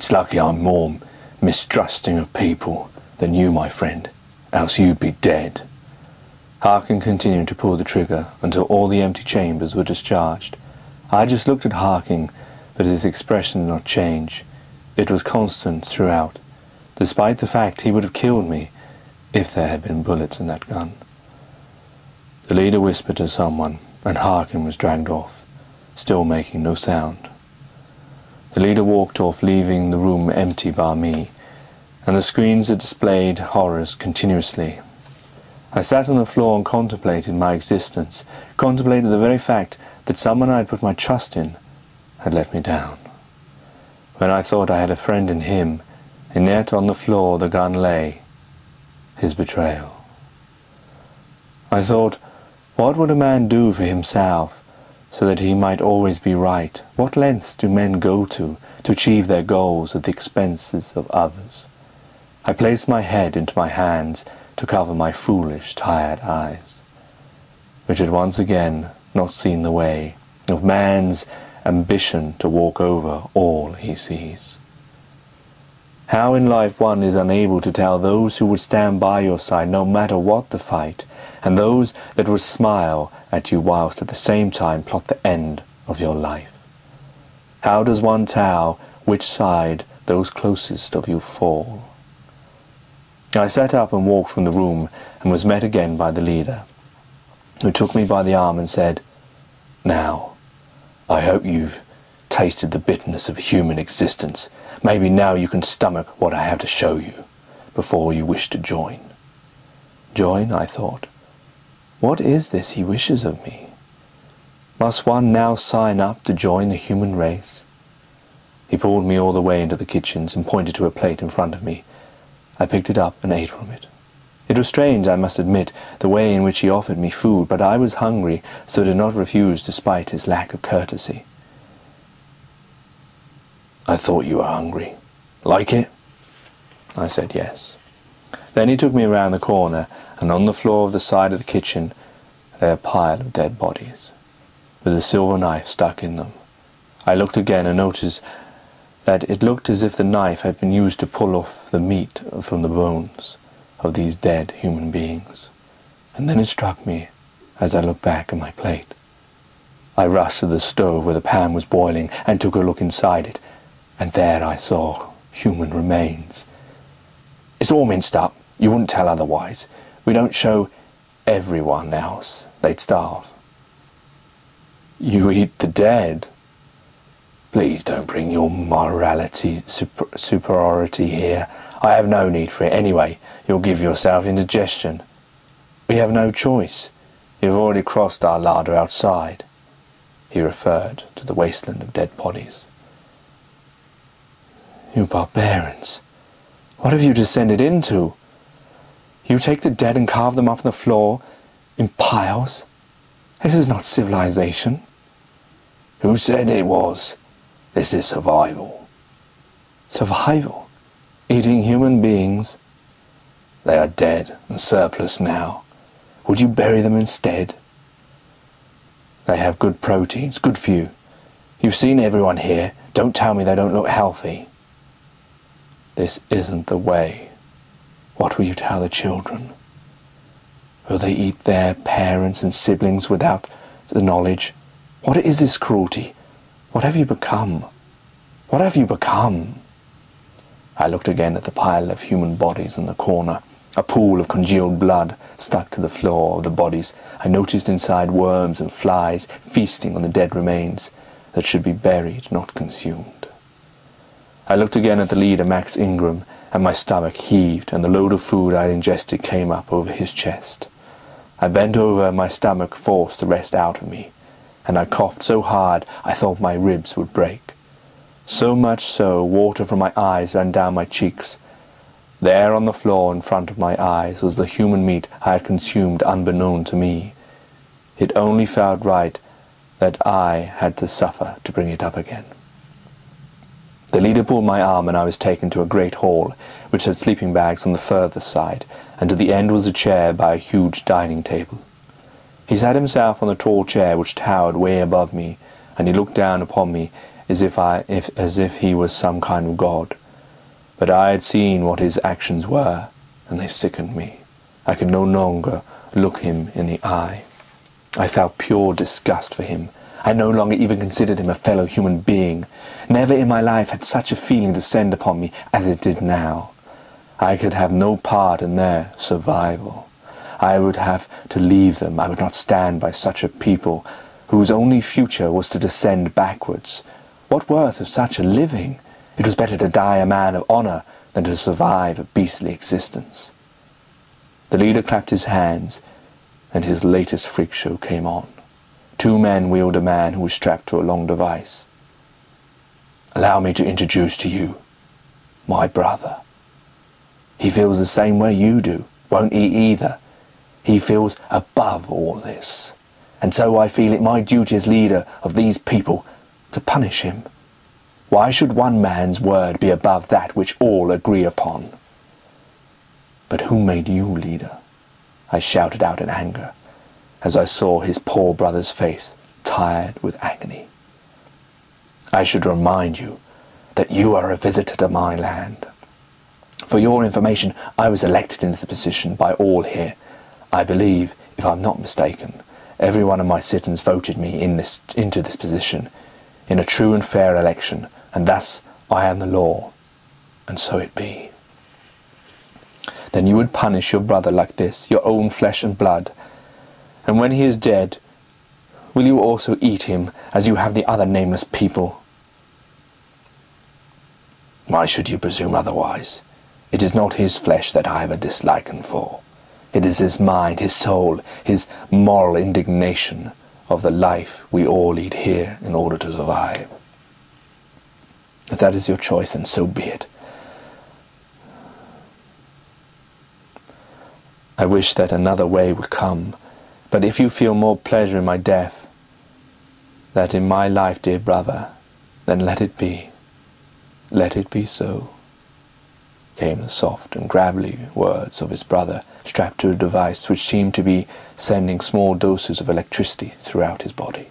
It's lucky I'm more mistrusting of people than you, my friend, else you'd be dead." Harkin continued to pull the trigger until all the empty chambers were discharged. I just looked at Harkin, but his expression did not change. It was constant throughout, despite the fact he would have killed me if there had been bullets in that gun. The leader whispered to someone, and Harkin was dragged off, still making no sound. The leader walked off, leaving the room empty bar me, and the screens that displayed horrors continuously. I sat on the floor and contemplated my existence, contemplated the very fact that someone I had put my trust in had let me down. When I thought I had a friend in him, and yet on the floor the gun lay, his betrayal. I thought, what would a man do for himself so that he might always be right? What lengths do men go to achieve their goals at the expenses of others? I placed my head into my hands to cover my foolish, tired eyes, which had once again not seen the way of man's ambition to walk over all he sees. How in life one is unable to tell those who would stand by your side no matter what the fight, and those that would smile at you whilst at the same time plot the end of your life. How does one tell which side those closest of you fall? I sat up and walked from the room and was met again by the leader, who took me by the arm and said, "Now, I hope you've tasted the bitterness of human existence. Maybe now you can stomach what I have to show you, before you wish to join." Join, I thought. What is this he wishes of me? Must one now sign up to join the human race? He pulled me all the way into the kitchens and pointed to a plate in front of me. I picked it up and ate from it. It was strange, I must admit, the way in which he offered me food, but I was hungry, so did not refuse despite his lack of courtesy. "I thought you were hungry. Like it?" I said yes. Then he took me around the corner, and on the floor of the side of the kitchen lay a pile of dead bodies, with a silver knife stuck in them. I looked again and noticed that it looked as if the knife had been used to pull off the meat from the bones of these dead human beings. And then it struck me as I looked back at my plate. I rushed to the stove where the pan was boiling and took a look inside it, and there I saw human remains. "It's all minced up. You wouldn't tell otherwise. We don't show everyone else. They'd starve." "You eat the dead?" "Please don't bring your morality superiority here. I have no need for it. Anyway, you'll give yourself indigestion." "We have no choice. You've already crossed our larder outside." He referred to the wasteland of dead bodies. "You barbarians, what have you descended into? You take the dead and carve them up on the floor in piles? This is not civilization." "Who said it was? This is survival." "Survival? Eating human beings?" "They are dead and surplus now. Would you bury them instead?" "They have good proteins, good for you. You've seen everyone here. Don't tell me they don't look healthy." "This isn't the way. What will you tell the children? Will they eat their parents and siblings without the knowledge? What is this cruelty? What have you become? What have you become?" I looked again at the pile of human bodies in the corner, a pool of congealed blood stuck to the floor of the bodies. I noticed inside worms and flies feasting on the dead remains that should be buried, not consumed. I looked again at the leader, Max Ingram, and my stomach heaved, and the load of food I had ingested came up over his chest. I bent over, and my stomach forced the rest out of me, and I coughed so hard I thought my ribs would break. So much so, water from my eyes ran down my cheeks. There on the floor in front of my eyes was the human meat I had consumed unbeknown to me. It only felt right that I had to suffer to bring it up again. The leader pulled my arm, and I was taken to a great hall, which had sleeping bags on the further side, and to the end was a chair by a huge dining table. He sat himself on the tall chair which towered way above me, and he looked down upon me as if he was some kind of god. But I had seen what his actions were, and they sickened me. I could no longer look him in the eye. I felt pure disgust for him. I no longer even considered him a fellow human being. Never in my life had such a feeling descend upon me as it did now. I could have no part in their survival. I would have to leave them. I would not stand by such a people whose only future was to descend backwards. What worth of such a living? It was better to die a man of honour than to survive a beastly existence. The leader clapped his hands, and his latest freak show came on. 2 men wheeled a man who was strapped to a long device. "Allow me to introduce to you my brother. He feels the same way you do, won't he either? He feels above all this. And so I feel it my duty as leader of these people to punish him. Why should one man's word be above that which all agree upon?" "But who made you leader?" I shouted out in anger, as I saw his poor brother's face, tired with agony. "I should remind you that you are a visitor to my land. For your information, I was elected into the position by all here. I believe, if I'm not mistaken, every one of my citizens voted me into this position in a true and fair election, and thus I am the law, and so it be." "Then you would punish your brother like this, your own flesh and blood, and when he is dead, will you also eat him as you have the other nameless people?" "Why should you presume otherwise? It is not his flesh that I have a disliking for. It is his mind, his soul, his moral indignation of the life we all lead here in order to survive. If that is your choice, then so be it. I wish that another way would come, but if you feel more pleasure in my death than in my life, dear brother, then let it be. Let it be so," came the soft and gravelly words of his brother, strapped to a device which seemed to be sending small doses of electricity throughout his body.